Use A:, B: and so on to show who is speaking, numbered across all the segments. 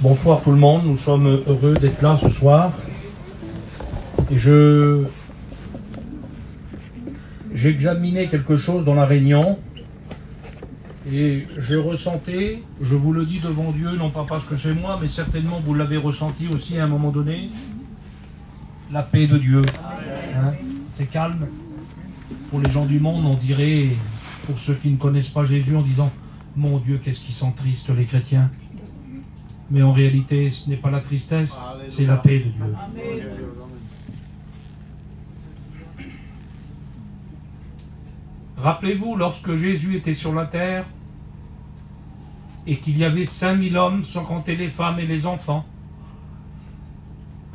A: Bonsoir tout le monde, nous sommes heureux d'être là ce soir. Et j'ai examiné quelque chose dans la réunion et je ressentais, je vous le dis devant Dieu, non pas parce que c'est moi, mais certainement vous l'avez ressenti aussi à un moment donné, la paix de Dieu. Hein? C'est calme. Pour les gens du monde, on dirait, pour ceux qui ne connaissent pas Jésus, en disant « Mon Dieu, qu'est-ce qu'ils sont tristes les chrétiens !» Mais en réalité, ce n'est pas la tristesse, c'est la paix de Dieu. Rappelez-vous, lorsque Jésus était sur la terre et qu'il y avait 5000 hommes, sans compter les femmes et les enfants.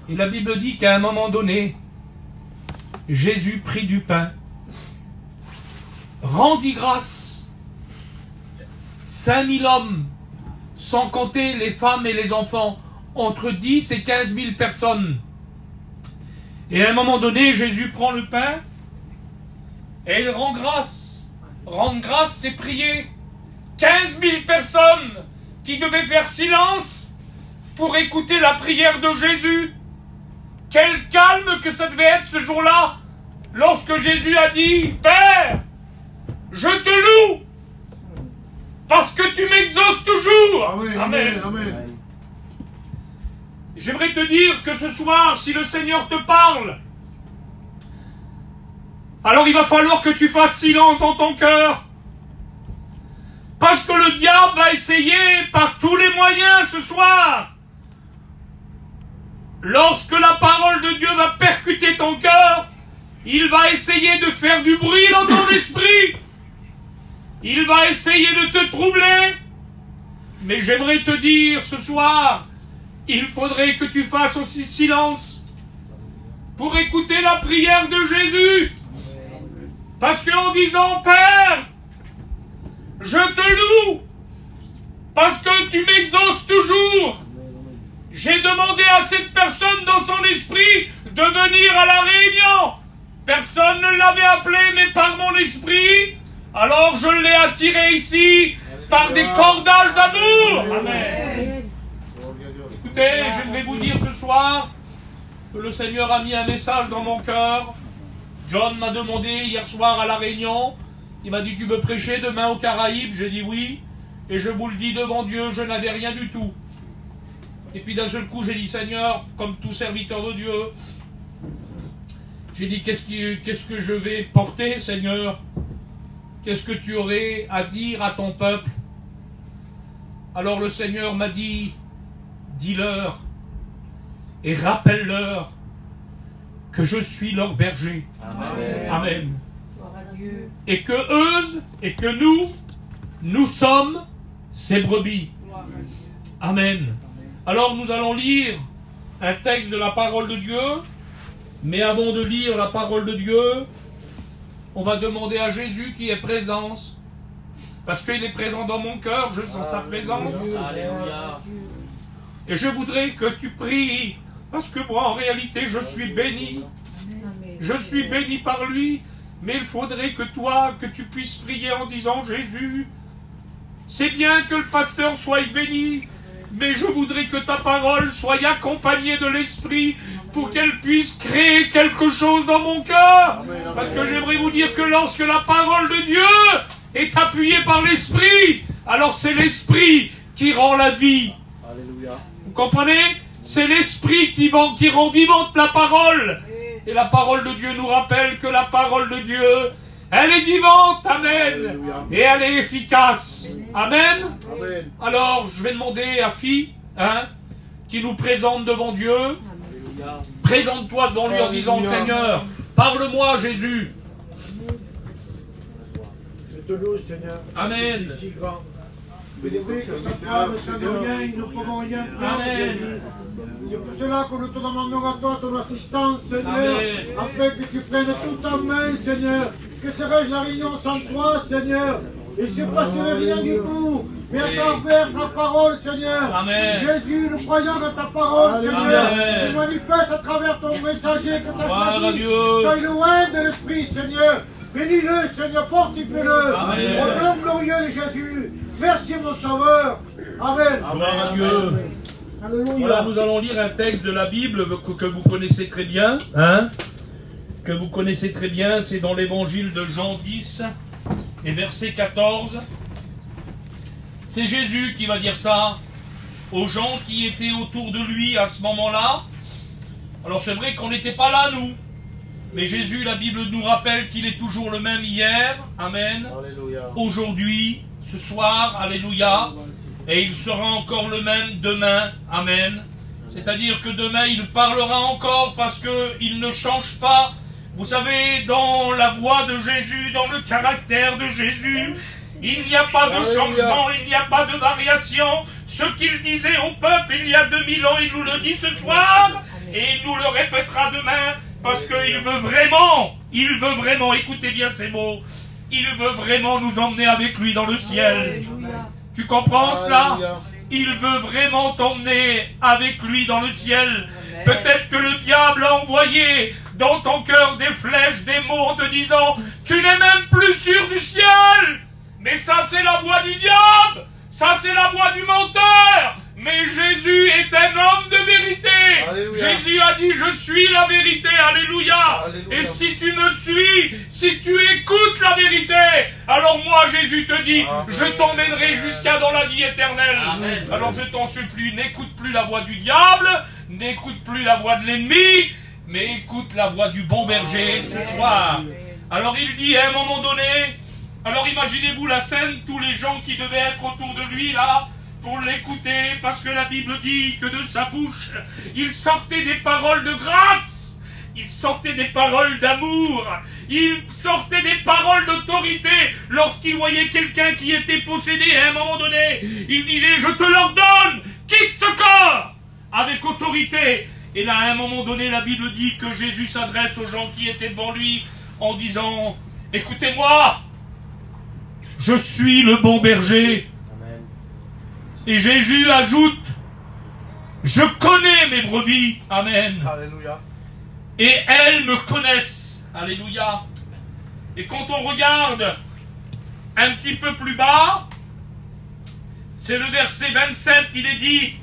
A: Et la Bible dit qu'à un moment donné, Jésus prit du pain, rendit grâce. 5000 hommes, sans compter les femmes et les enfants, entre 10 et 15 000 personnes. Et à un moment donné, Jésus prend le pain et il rend grâce. Rendre grâce, c'est prier. 15 000 personnes qui devaient faire silence pour écouter la prière de Jésus. Quel calme que ça devait être ce jour-là, lorsque Jésus a dit « Père, je te loue, parce que tu m'exauces toujours. » Amen. Amen. Amen. J'aimerais te dire que ce soir, si le Seigneur te parle, alors il va falloir que tu fasses silence dans ton cœur. Parce que le diable va essayer par tous les moyens ce soir. Lorsque la parole de Dieu va percuter ton cœur, il va essayer de faire du bruit dans ton esprit. Il va essayer de te troubler. Mais j'aimerais te dire ce soir, il faudrait que tu fasses aussi silence pour écouter la prière de Jésus. Parce qu'en disant « Père, je te loue, parce que tu m'exauces toujours », j'ai demandé à cette personne dans son esprit de venir à la réunion. Personne ne l'avait appelé, mais par mon esprit, alors je l'ai attiré ici par des cordages d'amour. Amen. Écoutez, je vais vous dire ce soir que le Seigneur a mis un message dans mon cœur. John m'a demandé hier soir à la réunion, il m'a dit « Tu veux prêcher demain aux Caraïbes ?» J'ai dit « Oui. » Et je vous le dis devant Dieu, je n'avais rien du tout. Et puis d'un seul coup, j'ai dit « Seigneur, comme tout serviteur de Dieu, j'ai dit qu'est-ce que je vais porter, Seigneur? Qu'est-ce que tu aurais à dire à ton peuple ?» Alors le Seigneur m'a dit « Dis-leur et rappelle-leur que je suis leur berger. » Amen. Amen. Et que eux, et que nous sommes ses brebis. Amen. Alors nous allons lire un texte de la parole de Dieu, mais avant de lire la parole de Dieu, on va demander à Jésus qui est présent, parce qu'il est présent dans mon cœur, je sens sa présence. Alléluia. Et je voudrais que tu pries, parce que moi en réalité je suis béni. Je suis béni par lui, mais il faudrait que toi, que tu puisses prier en disant « Jésus, c'est bien que le pasteur soit béni, mais je voudrais que ta parole soit accompagnée de l'Esprit pour qu'elle puisse créer quelque chose dans mon cœur. » Parce que j'aimerais vous dire que lorsque la parole de Dieu est appuyée par l'Esprit, alors c'est l'Esprit qui rend la vie. Alléluia. Vous comprenez? C'est l'Esprit qui rend vivante la parole. Et la parole de Dieu nous rappelle que la parole de Dieu, elle est vivante, amen, Alléluia. Et elle est efficace, amen. Amen. Alors, je vais demander à Fille, qui nous présente devant Dieu. Présente-toi devant lui en disant, Seigneur, parle-moi, Jésus.
B: Je te loue, Seigneur.
A: Amen.
B: Si grand. Oui, que ça toi, ne soit de rien, il nous faut rien. Amen. C'est pour cela que nous te demandons à toi ton assistance, Seigneur, Amen. Afin que tu prennes tout en main, Seigneur. Que serais-je la réunion sans toi, Seigneur? Et je ne passerai rien du tout, mais à travers ta parole, Seigneur. Amen. Jésus, nous croyons dans ta parole, Seigneur. Tu manifestes à travers ton messager que tu as choisi. Sois loin de l'esprit, Seigneur. Bénis-le, Seigneur, fortifie-le. Au nom glorieux de Jésus. Merci, mon Sauveur. Amen.
A: Gloire à Dieu.
B: Alléluia.
A: Voilà, nous allons lire un texte de la Bible que vous connaissez très bien. Hein, que vous connaissez très bien, c'est dans l'évangile de Jean 10 et verset 14. C'est Jésus qui va dire ça aux gens qui étaient autour de lui à ce moment-là. Alors c'est vrai qu'on n'était pas là, nous. Mais Jésus, la Bible nous rappelle qu'il est toujours le même hier. Amen. Aujourd'hui, ce soir. Alléluia. Et il sera encore le même demain. Amen. C'est-à-dire que demain, il parlera encore parce qu'il ne change pas. Vous savez, dans la voix de Jésus, dans le caractère de Jésus, il n'y a pas de changement, il n'y a pas de variation. Ce qu'il disait au peuple il y a 2000 ans, il nous le dit ce soir et il nous le répétera demain parce qu'il veut vraiment, écoutez bien ces mots, il veut vraiment nous emmener avec lui dans le ciel. Tu comprends cela? Il veut vraiment t'emmener avec lui dans le ciel. Peut-être que le diable a envoyé dans ton cœur des flèches, des mots en te disant « Tu n'es même plus sûr du ciel !» Mais ça, c'est la voix du diable. Ça, c'est la voix du menteur. Mais Jésus est un homme de vérité. Alléluia. Jésus a dit, je suis la vérité. Alléluia. Alléluia. Et si tu me suis, si tu écoutes la vérité, alors moi, Jésus te dit, amen, je t'emmènerai jusqu'à dans la vie éternelle. Amen. Alors je t'en supplie, n'écoute plus la voix du diable, n'écoute plus la voix de l'ennemi, mais écoute la voix du bon berger ce soir. Alors il dit à un moment donné, alors imaginez-vous la scène, tous les gens qui devaient être autour de lui là, pour l'écouter, parce que la Bible dit que de sa bouche, il sortait des paroles de grâce, il sortait des paroles d'amour, il sortait des paroles d'autorité. Lorsqu'il voyait quelqu'un qui était possédé à un moment donné, il disait, je te l'ordonne, quitte ce corps, avec autorité. Et là, à un moment donné, la Bible dit que Jésus s'adresse aux gens qui étaient devant lui en disant, écoutez-moi, je suis le bon berger. Et Jésus ajoute, je connais mes brebis. Amen. Alléluia. Et elles me connaissent. Alléluia. Et quand on regarde un petit peu plus bas, c'est le verset 27, il est dit,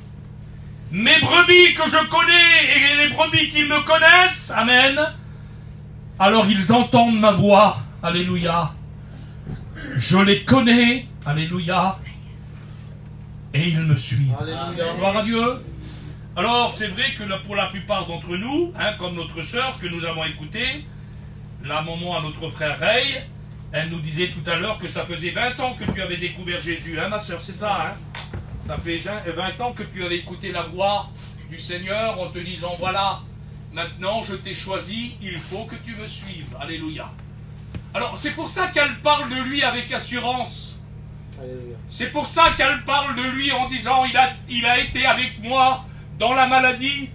A: mes brebis que je connais et les brebis qui me connaissent. Amen. Alors ils entendent ma voix. Alléluia. Je les connais. Alléluia. Et il me suit. Alléluia. Gloire à Dieu. Alors, c'est vrai que pour la plupart d'entre nous, hein, comme notre sœur que nous avons écoutée, la maman à notre frère Ray, elle nous disait tout à l'heure que ça faisait 20 ans que tu avais découvert Jésus, hein, ma sœur, c'est ça, hein? Ça fait 20 ans que tu avais écouté la voix du Seigneur en te disant, voilà, maintenant je t'ai choisi, il faut que tu me suives. Alléluia. Alors, c'est pour ça qu'elle parle de lui avec assurance. C'est pour ça qu'elle parle de lui en disant il a été avec moi dans la maladie.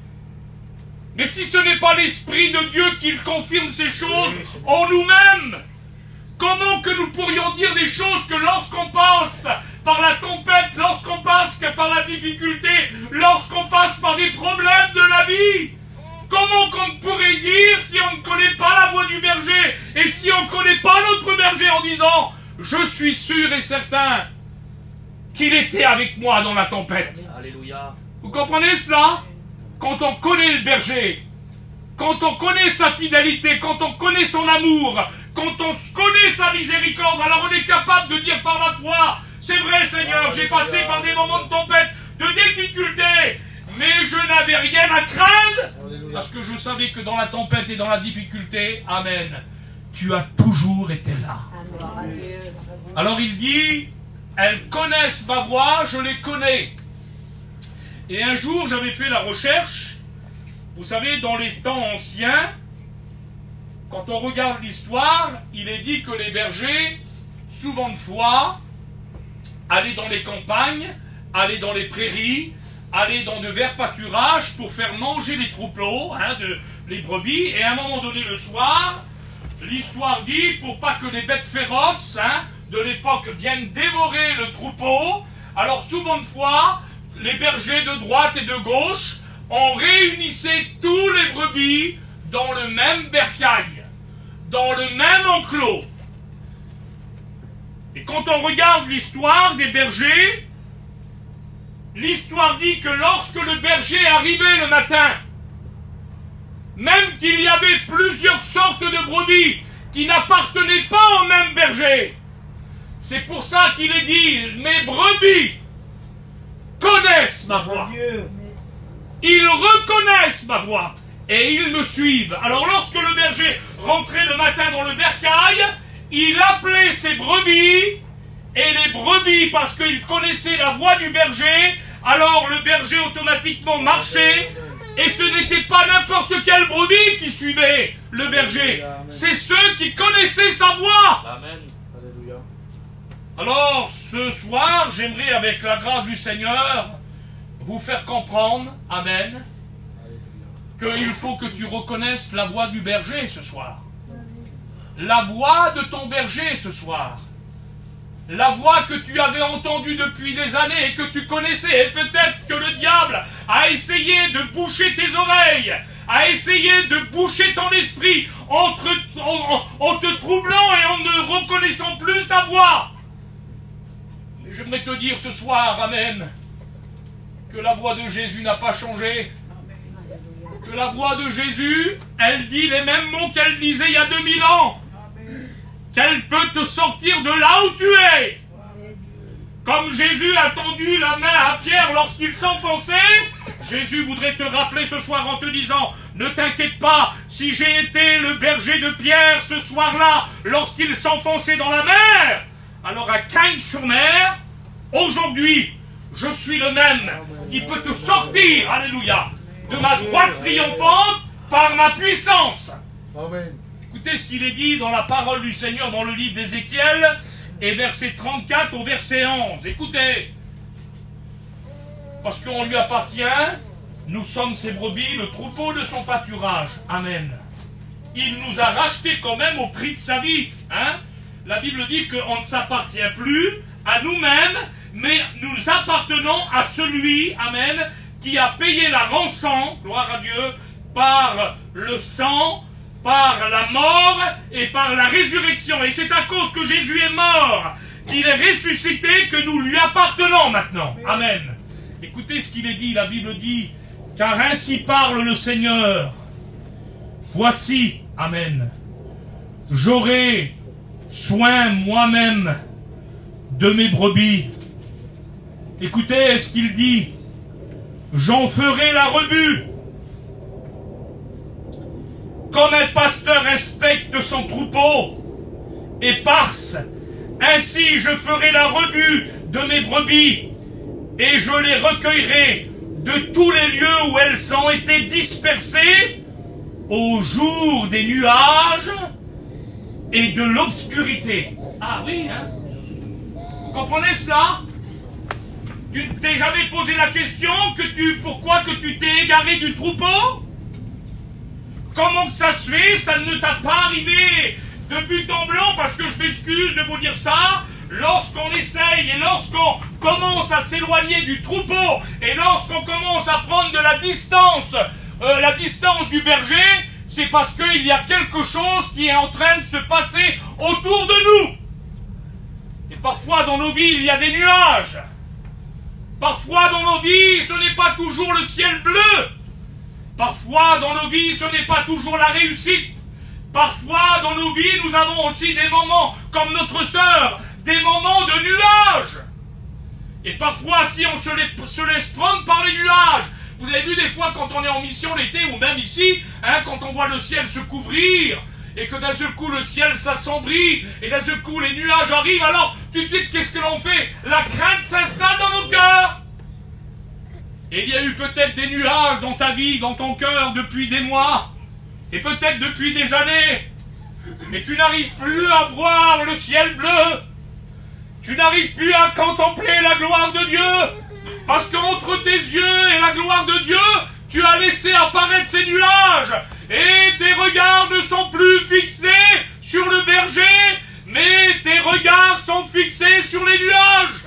A: Mais si ce n'est pas l'Esprit de Dieu qui confirme ces choses en nous-mêmes, comment que nous pourrions dire des choses que lorsqu'on passe par la tempête, lorsqu'on passe par la difficulté, lorsqu'on passe par des problèmes de la vie, comment qu'on pourrait dire si on ne connaît pas la voix du berger et si on ne connaît pas notre berger en disant je suis sûr et certain qu'il était avec moi dans la tempête. Alléluia. Vous comprenez cela? Quand on connaît le berger, quand on connaît sa fidélité, quand on connaît son amour, quand on connaît sa miséricorde, alors on est capable de dire par la foi, c'est vrai Seigneur, j'ai passé par des moments de tempête, de difficulté, mais je n'avais rien à craindre, parce que je savais que dans la tempête et dans la difficulté, amen, tu as toujours été là. Alors il dit, elles connaissent ma voix, je les connais. Et un jour, j'avais fait la recherche. Vous savez, dans les temps anciens, quand on regarde l'histoire, il est dit que les bergers, souvent de fois, allaient dans les campagnes, allaient dans les prairies, allaient dans de verts pâturages pour faire manger les troupeaux, hein, les brebis. Et à un moment donné, le soir, l'histoire dit, pour pas que les bêtes féroces, hein, de l'époque viennent dévorer le troupeau, alors souvent de fois, les bergers de droite et de gauche, on réunissait tous les brebis dans le même bercail, dans le même enclos. Et quand on regarde l'histoire des bergers, l'histoire dit que lorsque le berger arrivait le matin, même qu'il y avait plusieurs sortes de brebis qui n'appartenaient pas au même berger, c'est pour ça qu'il est dit, mes brebis connaissent ma voix. Ils reconnaissent ma voix et ils me suivent. Alors lorsque le berger rentrait le matin dans le bercail, il appelait ses brebis, et les brebis, parce qu'il connaissait la voix du berger, alors le berger automatiquement marchait, et ce n'était pas n'importe quel brebis qui suivait le berger, c'est ceux qui connaissaient sa voix. Amen. Alors ce soir, j'aimerais avec la grâce du Seigneur vous faire comprendre, amen, qu'il faut que tu reconnaisses la voix du berger ce soir. La voix de ton berger ce soir. La voix que tu avais entendue depuis des années et que tu connaissais. Et peut-être que le diable a essayé de boucher tes oreilles, a essayé de boucher ton esprit en te troublant et en ne reconnaissant plus sa voix. Mais j'aimerais te dire ce soir, amen, que la voix de Jésus n'a pas changé. Que la voix de Jésus, elle dit les mêmes mots qu'elle disait il y a 2000 ans. Qu'elle peut te sortir de là où tu es. Comme Jésus a tendu la main à Pierre lorsqu'il s'enfonçait, Jésus voudrait te rappeler ce soir en te disant, ne t'inquiète pas, si j'ai été le berger de Pierre ce soir-là, lorsqu'il s'enfonçait dans la mer, alors à Cagnes-sur-Mer, aujourd'hui, je suis le même qui peut te sortir, alléluia, de ma droite triomphante par ma puissance. Amen. Écoutez ce qu'il est dit dans la parole du Seigneur dans le livre d'Ézéchiel et verset 34 au verset 11. Écoutez, parce qu'on lui appartient, nous sommes ses brebis, le troupeau de son pâturage. Amen. Il nous a rachetés quand même au prix de sa vie. Hein? La Bible dit qu'on ne s'appartient plus à nous-mêmes, mais nous appartenons à celui, amen, qui a payé la rançon, gloire à Dieu, par le sang, par la mort et par la résurrection. Et c'est à cause que Jésus est mort, qu'il est ressuscité, que nous lui appartenons maintenant. Amen. Écoutez ce qu'il est dit, la Bible dit, car ainsi parle le Seigneur. Voici, amen, j'aurai soin moi-même de mes brebis. Écoutez ce qu'il dit, j'en ferai la revue. Comme un pasteur inspecte son troupeau et parse, ainsi je ferai la revue de mes brebis et je les recueillerai de tous les lieux où elles ont été dispersées au jour des nuages et de l'obscurité. Ah oui, hein? Vous comprenez cela? Tu ne t'es jamais posé la question pourquoi tu t'es égaré du troupeau? Comment que ça se fait? Ça ne t'a pas arrivé de but en blanc, parce que je m'excuse de vous dire ça, lorsqu'on essaye et lorsqu'on commence à s'éloigner du troupeau et lorsqu'on commence à prendre de la distance du berger, c'est parce qu'il y a quelque chose qui est en train de se passer autour de nous. Et parfois dans nos vies, il y a des nuages. Parfois dans nos vies, ce n'est pas toujours le ciel bleu. Parfois, dans nos vies, ce n'est pas toujours la réussite. Parfois, dans nos vies, nous avons aussi des moments, comme notre sœur, des moments de nuages. Et parfois, si on se laisse prendre par les nuages, vous avez vu des fois quand on est en mission l'été, ou même ici, hein, quand on voit le ciel se couvrir, et que d'un seul coup le ciel s'assombrit, et d'un seul coup les nuages arrivent, alors tout de suite, qu'est-ce que l'on fait? La crainte s'installe dans nos cœurs. Et il y a eu peut-être des nuages dans ta vie, dans ton cœur, depuis des mois, et peut-être depuis des années. Mais tu n'arrives plus à voir le ciel bleu. Tu n'arrives plus à contempler la gloire de Dieu. Parce qu'entre tes yeux et la gloire de Dieu, tu as laissé apparaître ces nuages. Et tes regards ne sont plus fixés sur le berger, mais tes regards sont fixés sur les nuages.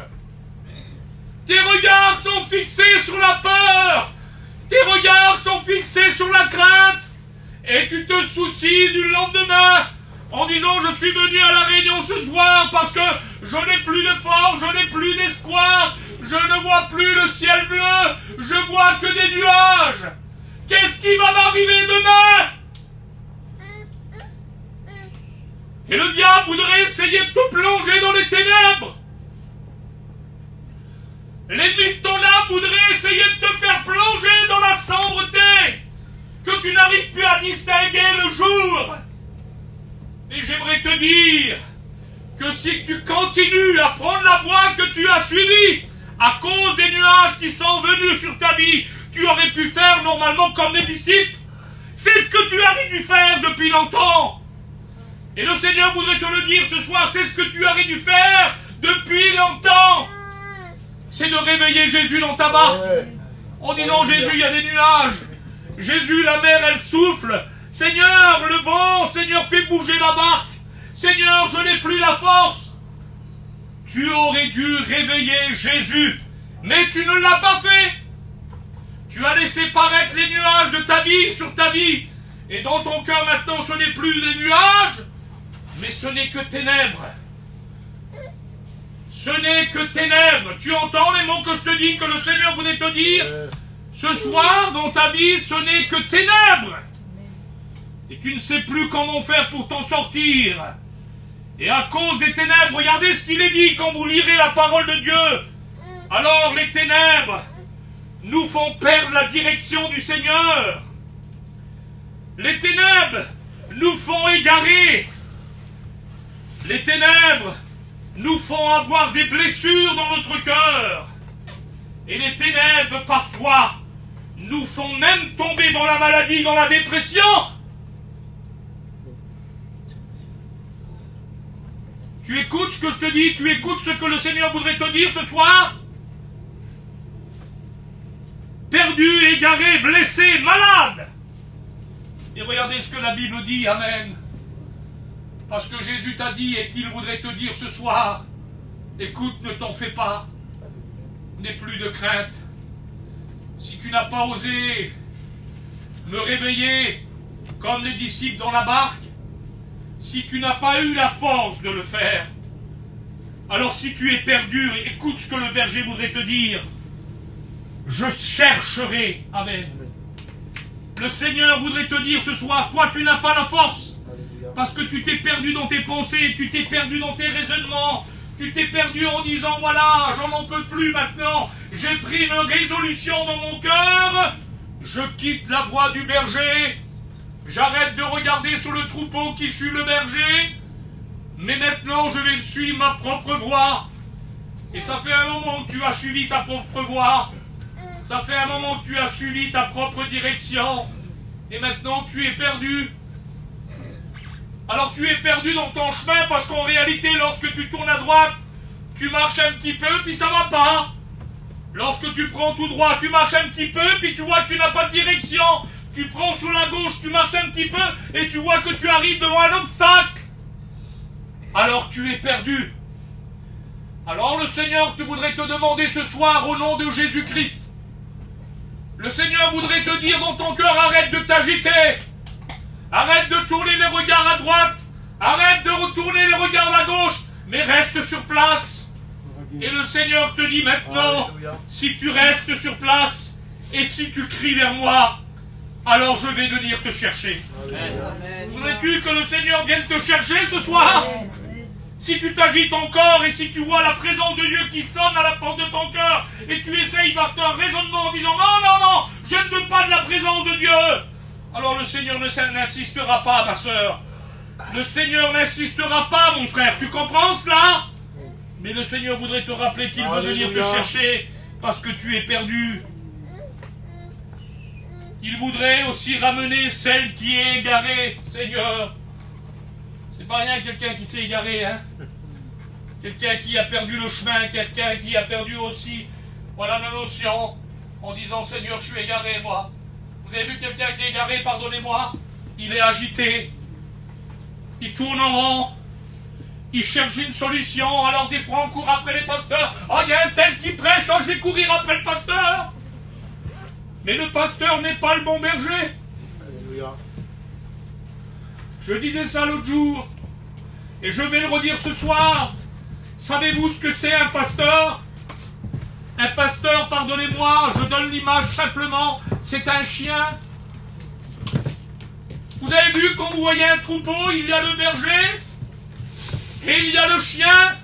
A: Tes regards sont fixés sur la peur. Tes regards sont fixés sur la crainte. Et tu te soucies du lendemain en disant je suis venu à la réunion ce soir parce que je n'ai plus de force, je n'ai plus d'espoir, Je ne vois plus le ciel bleu, je vois que des nuages. Qu'est-ce qui va m'arriver demain? Et le diable voudrait essayer de te plonger dans les ténèbres. L'ennemi de ton âme voudrait essayer de te faire plonger dans la sombreté, que tu n'arrives plus à distinguer le jour. Et j'aimerais te dire que si tu continues à prendre la voie que tu as suivie, à cause des nuages qui sont venus sur ta vie, tu aurais pu faire normalement comme les disciples. C'est ce que tu aurais dû faire depuis longtemps. Et le Seigneur voudrait te le dire ce soir, c'est ce que tu aurais dû faire depuis longtemps. C'est de réveiller Jésus dans ta barque. En disant, Jésus, il y a des nuages. Jésus, la mer, elle souffle. Seigneur, le vent, Seigneur, fais bouger ma barque. Seigneur, je n'ai plus la force. Tu aurais dû réveiller Jésus, mais tu ne l'as pas fait. Tu as laissé paraître les nuages de ta vie sur ta vie. Et dans ton cœur maintenant, ce n'est plus des nuages, mais ce n'est que ténèbres. Ce n'est que ténèbres. Tu entends les mots que je te dis, que le Seigneur voulait te dire? Ce soir, dans ta vie, ce n'est que ténèbres. Et tu ne sais plus comment faire pour t'en sortir. Et à cause des ténèbres, regardez ce qu'il est dit quand vous lirez la parole de Dieu. Alors les ténèbres nous font perdre la direction du Seigneur. Les ténèbres nous font égarer. Les ténèbres nous font avoir des blessures dans notre cœur. Et les ténèbres, parfois, nous font même tomber dans la maladie, dans la dépression. Tu écoutes ce que je te dis, tu écoutes ce que le Seigneur voudrait te dire ce soir? Perdu, égaré, blessé, malade. Et regardez ce que la Bible dit, amen. Parce que Jésus t'a dit et qu'il voudrait te dire ce soir, écoute, ne t'en fais pas, n'aie plus de crainte. Si tu n'as pas osé me réveiller comme les disciples dans la barque, si tu n'as pas eu la force de le faire, alors si tu es perdu, écoute ce que le berger voudrait te dire. Je chercherai, amen. Le Seigneur voudrait te dire ce soir, toi tu n'as pas la force, parce que tu t'es perdu dans tes pensées, tu t'es perdu dans tes raisonnements, tu t'es perdu en disant, voilà, j'en peux plus maintenant, j'ai pris une résolution dans mon cœur, je quitte la voie du berger, j'arrête de regarder sur le troupeau qui suit le berger, mais maintenant je vais suivre ma propre voie. Et ça fait un moment que tu as suivi ta propre voie, ça fait un moment que tu as suivi ta propre direction, et maintenant tu es perdu. Alors tu es perdu dans ton chemin parce qu'en réalité, lorsque tu tournes à droite, tu marches un petit peu, puis ça va pas. Lorsque tu prends tout droit, tu marches un petit peu, puis tu vois que tu n'as pas de direction. Tu prends sur la gauche, tu marches un petit peu, et tu vois que tu arrives devant un obstacle. Alors tu es perdu. Alors le Seigneur te voudrait te demander ce soir au nom de Jésus-Christ. Le Seigneur voudrait te dire dans ton cœur, arrête de t'agiter. Arrête de tourner les regards à droite. Arrête de retourner les regards à gauche. Mais reste sur place. Et le Seigneur te dit maintenant, si tu restes sur place et si tu cries vers moi, alors je vais venir te chercher. Voudrais-tu que le Seigneur vienne te chercher ce soir? Si tu t'agites encore et si tu vois la présence de Dieu qui sonne à la porte de ton cœur et tu essayes par ton raisonnement en disant non, non, non, je ne veux pas de la présence de Dieu, alors le Seigneur n'insistera pas, ma soeur. Le Seigneur n'insistera pas, mon frère. Tu comprends cela? Mais le Seigneur voudrait te rappeler qu'il veut venir te chercher parce que tu es perdu. Il voudrait aussi ramener celle qui est égarée, Seigneur. C'est pas rien quelqu'un qui s'est égaré, hein? Quelqu'un qui a perdu le chemin, quelqu'un qui a perdu aussi, voilà la notion, en disant Seigneur, je suis égaré, moi. Vous avez vu quelqu'un qui est égaré, pardonnez-moi, il est agité, il tourne en rond, il cherche une solution, alors des fois on court après les pasteurs. Oh, il y a un tel qui prêche, oh, je vais courir après le pasteur. Mais le pasteur n'est pas le bon berger. Alléluia. Je disais ça l'autre jour, et je vais le redire ce soir. Savez-vous ce que c'est un pasteur? Un pasteur, pardonnez-moi, je donne l'image simplement, c'est un chien. Vous avez vu, quand vous voyez un troupeau, il y a le berger et il y a le chien.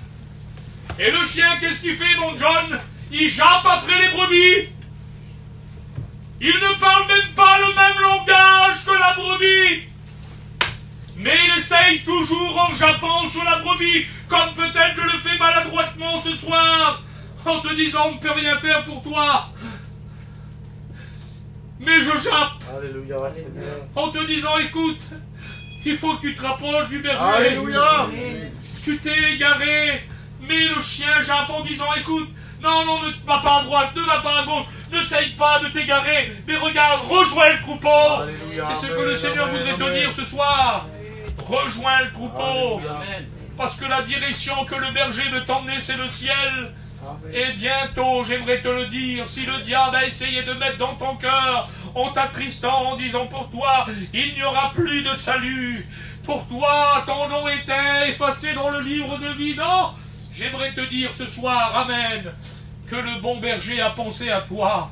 A: Et le chien, qu'est-ce qu'il fait, mon John? Il jappe après les brebis. Il ne parle même pas le même langage que la brebis. Mais il essaye toujours en jappant sur la brebis, comme peut-être je le fais maladroitement ce soir, en te disant on ne peut rien faire pour toi. Mais je jappe. Alléluia. En te disant écoute, il faut que tu te rapproches du berger.
B: Alléluia.
A: Tu t'es égaré. Mais le chien jappe en disant écoute, non, non, ne va pas à droite, ne va pas à gauche, n'essaye pas de t'égarer, mais regarde, rejoins le troupeau. C'est ce que le Seigneur voudrait te dire ce soir. Rejoins le troupeau. Parce que la direction que le berger veut t'emmener, c'est le ciel. Et bientôt, j'aimerais te le dire, si le diable a essayé de mettre dans ton cœur, en t'attristant, en disant pour toi, il n'y aura plus de salut. Pour toi, ton nom était effacé dans le livre de vie. Non, j'aimerais te dire ce soir, amen, que le bon berger a pensé à toi.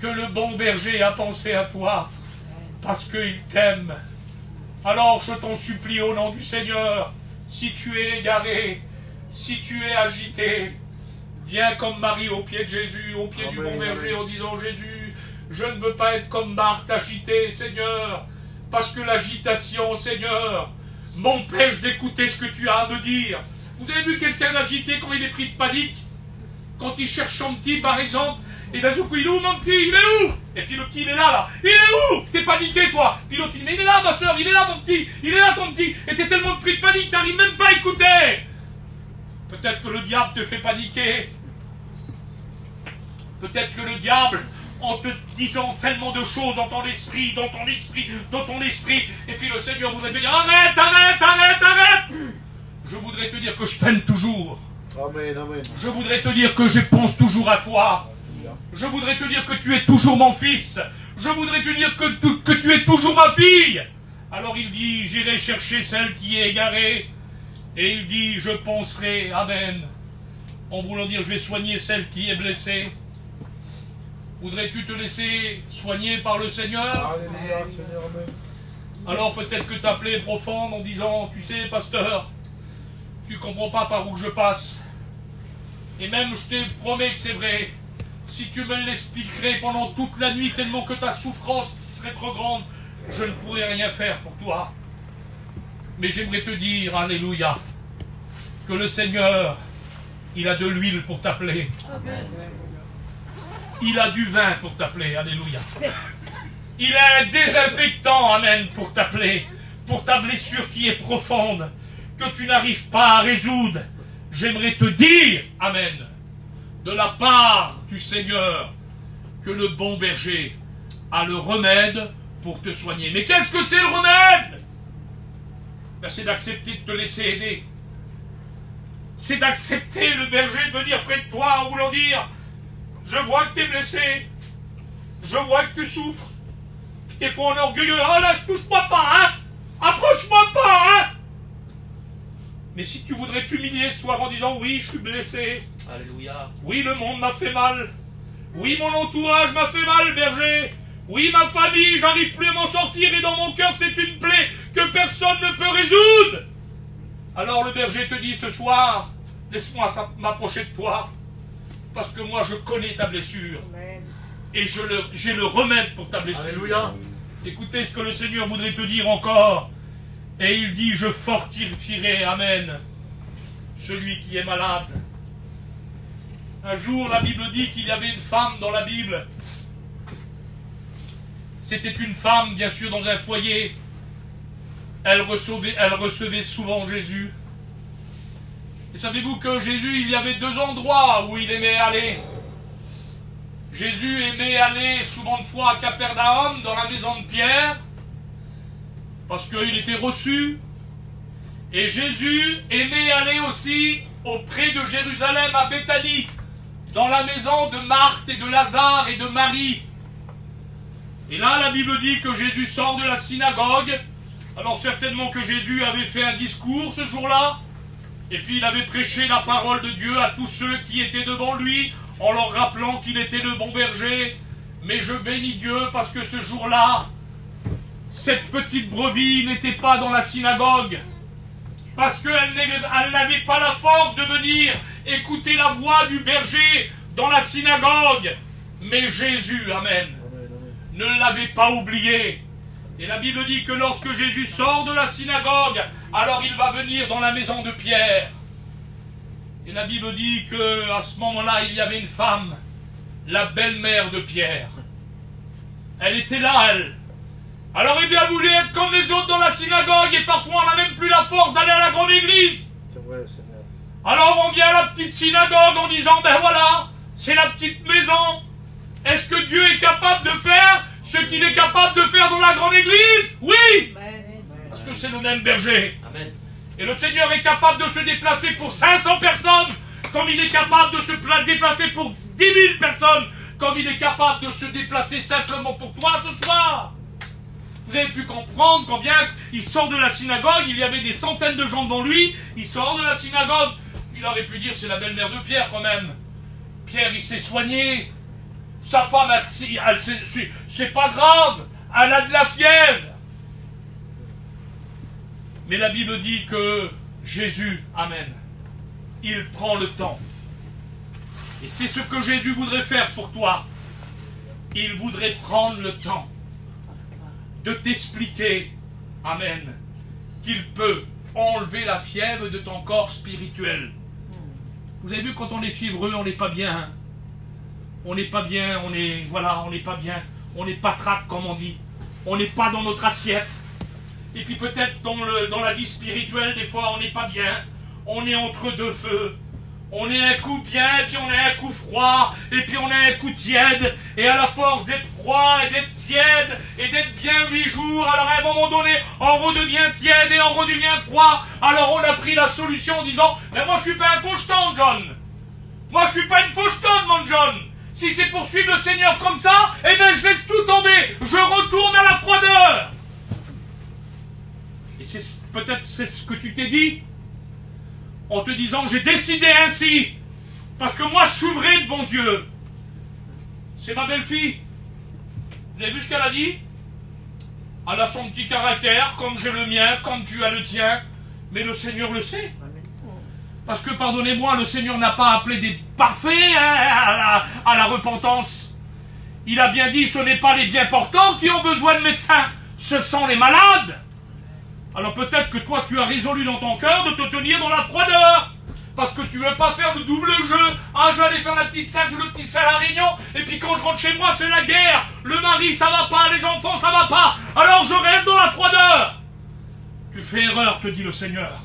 A: Que le bon berger a pensé à toi, parce qu'il t'aime. Alors je t'en supplie au nom du Seigneur, si tu es égaré, si tu es agité, viens comme Marie au pied de Jésus, au pied du bon berger, en disant Jésus, je ne veux pas être comme Marthe agitée, Seigneur, parce que l'agitation, Seigneur, m'empêche d'écouter ce que tu as à me dire. Vous avez vu quelqu'un d'agité quand il est pris de panique? Quand il cherche son petit, par exemple, et d'un coup, il est où mon petit? Il est où? Et puis le petit, il est là. Il est où? T'es paniqué, toi. Puis l'autre, il dit, mais il est là, ma soeur, il est là, mon petit. Il est là, ton petit. Et t'es tellement pris de panique, t'arrives même pas à écouter. Peut-être que le diable te fait paniquer. Peut-être que le diable, en te disant tellement de choses dans ton esprit, et puis le Seigneur voudrait te dire, arrête. Je voudrais te dire que je t'aime toujours.
B: Amen, amen.
A: Je voudrais te dire que je pense toujours à toi. Je voudrais te dire que tu es toujours mon fils. Je voudrais te dire que tu es toujours ma fille. Alors il dit, j'irai chercher celle qui est égarée. Et il dit, je penserai, amen. En voulant dire, je vais soigner celle qui est blessée. Voudrais-tu te laisser soigner par le Seigneur? Alors peut-être que ta plaie est profonde en disant, tu sais, pasteur, tu ne comprends pas par où je passe. Et même, je te promets que c'est vrai. Si tu me l'expliquerais pendant toute la nuit, tellement que ta souffrance serait trop grande, je ne pourrais rien faire pour toi. Mais j'aimerais te dire, alléluia, que le Seigneur, il a de l'huile pour t'appeler. Il a du vin pour t'appeler, alléluia. Il a un désinfectant, amen, pour t'appeler, pour ta blessure qui est profonde, que tu n'arrives pas à résoudre. J'aimerais te dire, amen, de la part du Seigneur, que le bon berger a le remède pour te soigner. Mais qu'est-ce que c'est le remède? Ben, c'est d'accepter de te laisser aider. C'est d'accepter le berger de venir près de toi en voulant dire, je vois que tu es blessé, je vois que tu souffres, des fois on est orgueilleux, oh là, touche-moi pas, hein, approche-moi pas, hein. Mais si tu voudrais t'humilier ce soir en disant, oui, je suis blessé, alléluia, oui, le monde m'a fait mal, oui, mon entourage m'a fait mal, berger, oui, ma famille, j'arrive plus à m'en sortir et dans mon cœur c'est une plaie que personne ne peut résoudre. Alors le berger te dit ce soir, laisse-moi m'approcher de toi, parce que moi je connais ta blessure. Amen. Et j'ai le remède pour ta blessure. Alléluia. Écoutez ce que le Seigneur voudrait te dire encore. Et il dit, je fortifierai, amen, celui qui est malade. Un jour, la Bible dit qu'il y avait une femme dans la Bible. C'était une femme, bien sûr, dans un foyer. Elle recevait souvent Jésus. Et savez-vous que Jésus, il y avait deux endroits où il aimait aller. Jésus aimait aller souvent de fois à Capernaum, dans la maison de Pierre, parce qu'il était reçu. Et Jésus aimait aller aussi auprès de Jérusalem, à Béthanie, dans la maison de Marthe et de Lazare et de Marie. Et là, la Bible dit que Jésus sort de la synagogue. Alors certainement que Jésus avait fait un discours ce jour-là. Et puis il avait prêché la parole de Dieu à tous ceux qui étaient devant lui, en leur rappelant qu'il était le bon berger. Mais je bénis Dieu parce que ce jour-là, cette petite brebis n'était pas dans la synagogue. Parce qu'elle n'avait pas la force de venir écouter la voix du berger dans la synagogue. Mais Jésus, amen, ne l'avait pas oublié. Et la Bible dit que lorsque Jésus sort de la synagogue, alors il va venir dans la maison de Pierre. Et la Bible dit qu'à ce moment-là, il y avait une femme, la belle-mère de Pierre. Elle était là, elle. Alors il bien voulu être comme les autres dans la synagogue, et parfois on n'a même plus la force d'aller à la grande église.
C: C'est vrai, Seigneur.
A: Alors on vient à la petite synagogue en disant, ben voilà, c'est la petite maison. Est-ce que Dieu est capable de faire ce qu'il est capable de faire dans la grande église? Oui. Parce que c'est le même berger.
C: Amen.
A: Et le Seigneur est capable de se déplacer pour 500 personnes, comme il est capable de se déplacer pour 10 000 personnes, comme il est capable de se déplacer simplement pour toi ce soir. Vous avez pu comprendre combien il sort de la synagogue, il y avait des centaines de gens devant lui, il sort de la synagogue, il aurait pu dire c'est la belle-mère de Pierre quand même. Pierre il s'est soigné, sa femme c'est pas grave, elle a de la fièvre. Mais la Bible dit que Jésus, amen, il prend le temps. Et c'est ce que Jésus voudrait faire pour toi. Il voudrait prendre le temps de t'expliquer, amen, qu'il peut enlever la fièvre de ton corps spirituel. Vous avez vu, quand on est fiévreux, on n'est pas bien. Hein? On n'est pas bien, on n'est pas bien. On n'est pas traque, comme on dit. On n'est pas dans notre assiette. Et puis peut-être dans la vie spirituelle, des fois, on n'est pas bien. On est entre deux feux. On est un coup bien, et puis on est un coup froid, et puis on est un coup tiède. Et à la force d'être froid, et d'être tiède, et d'être bien 8 jours, alors à un moment donné, on redevient tiède, et on redevient froid. Alors on a pris la solution en disant, mais moi je suis pas un faucheton, John. Moi je suis pas une fauchetonne, mon John. Si c'est pour suivre le Seigneur comme ça, eh bien je laisse tout tomber. Je retourne à la froideur. Et c'est peut-être c'est ce que tu t'es dit, en te disant j'ai décidé ainsi, parce que moi je suis vrai devant Dieu. C'est ma belle-fille. Vous avez vu ce qu'elle a dit? Elle a son petit caractère, comme j'ai le mien, comme tu as le tien, mais le Seigneur le sait. Parce que, pardonnez-moi, le Seigneur n'a pas appelé des parfaits à la repentance. Il a bien dit, ce n'est pas les bien portants qui ont besoin de médecins, ce sont les malades. Alors peut-être que toi, tu as résolu dans ton cœur de te tenir dans la froideur. Parce que tu ne veux pas faire le double jeu. Ah, je vais aller faire la petite sainte ou le petit saint à la Réunion, et puis quand je rentre chez moi, c'est la guerre. Le mari, ça va pas, les enfants, ça va pas. Alors je reste dans la froideur. Tu fais erreur, te dit le Seigneur.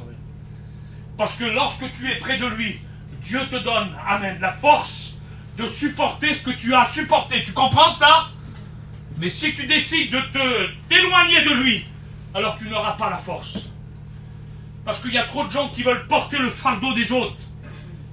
A: Parce que lorsque tu es près de lui, Dieu te donne, amen, la force de supporter ce que tu as supporté. Tu comprends cela? Mais si tu décides de t'éloigner de lui, alors tu n'auras pas la force. Parce qu'il y a trop de gens qui veulent porter le fardeau des autres.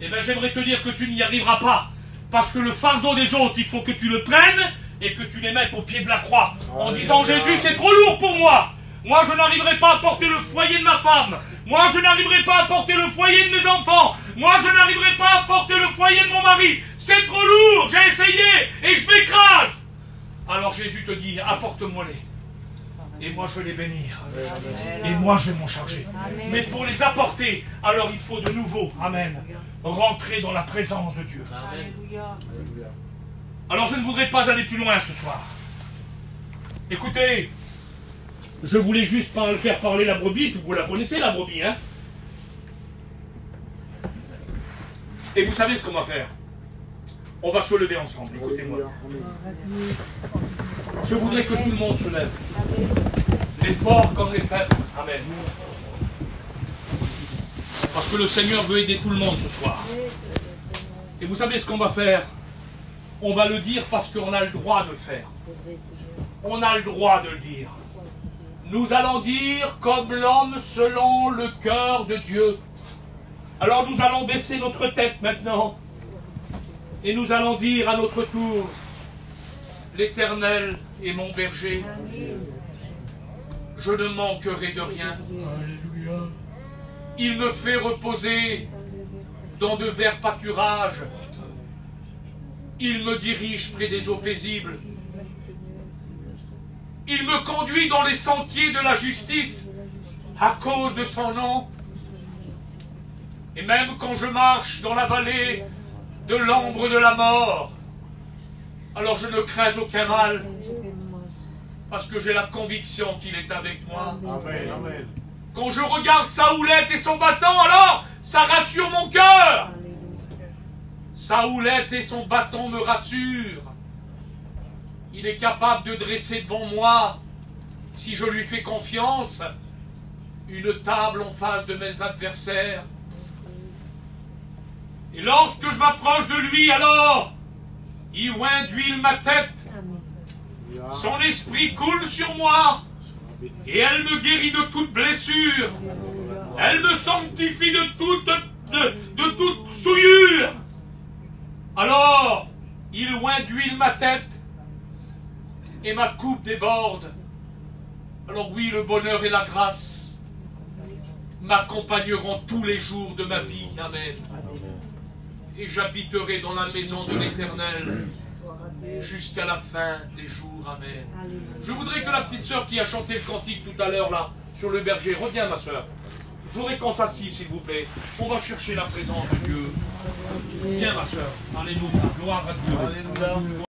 A: Eh bien, j'aimerais te dire que tu n'y arriveras pas. Parce que le fardeau des autres, il faut que tu le prennes et que tu les mettes au pied de la croix. En disant, Jésus, c'est trop lourd pour moi. Moi, je n'arriverai pas à porter le foyer de ma femme. Moi, je n'arriverai pas à porter le foyer de mes enfants. Moi, je n'arriverai pas à porter le foyer de mon mari. C'est trop lourd, j'ai essayé et je m'écrase. Alors Jésus te dit, apporte-moi-les. Et moi, je vais les bénir. Et moi, je vais m'en charger. Mais pour les apporter, alors il faut de nouveau, amen, rentrer dans la présence de Dieu. Alors, je ne voudrais pas aller plus loin ce soir. Écoutez, je voulais juste faire parler la brebis, puis vous la connaissez, la brebis, hein? Et vous savez ce qu'on va faire? On va se lever ensemble, écoutez-moi. Je voudrais que tout le monde se lève. Les forts comme les faibles. Amen. Parce que le Seigneur veut aider tout le monde ce soir. Et vous savez ce qu'on va faire? On va le dire parce qu'on a le droit de le faire. On a le droit de le dire. Nous allons dire comme l'homme selon le cœur de Dieu. Alors nous allons baisser notre tête maintenant. Et nous allons dire à notre tour, l'Éternel est mon berger. Je ne manquerai de rien. Alléluia. Il me fait reposer dans de verts pâturages. Il me dirige près des eaux paisibles. Il me conduit dans les sentiers de la justice à cause de son nom. Et même quand je marche dans la vallée de l'ombre de la mort, alors je ne crains aucun mal, parce que j'ai la conviction qu'il est avec moi.
B: Amen, amen.
A: Quand je regarde sa houlette et son bâton, alors ça rassure mon cœur. Sa houlette et son bâton me rassurent. Il est capable de dresser devant moi, si je lui fais confiance, une table en face de mes adversaires. Et lorsque je m'approche de lui, alors, il oint d'huile ma tête. Son esprit coule sur moi, et elle me guérit de toute blessure. Elle me sanctifie de toute souillure. Alors, il oint d'huile ma tête, et ma coupe déborde. Alors oui, le bonheur et la grâce m'accompagneront tous les jours de ma vie. Amen. Et j'habiterai dans la maison de l'Éternel jusqu'à la fin des jours. Amen. Je voudrais que la petite sœur qui a chanté le cantique tout à l'heure là, sur le berger, reviens ma sœur. Je voudrais qu'on s'assise s'il vous plaît. On va chercher la présence de Dieu. Viens ma sœur. Alléluia. Gloire à Dieu. Alléluia.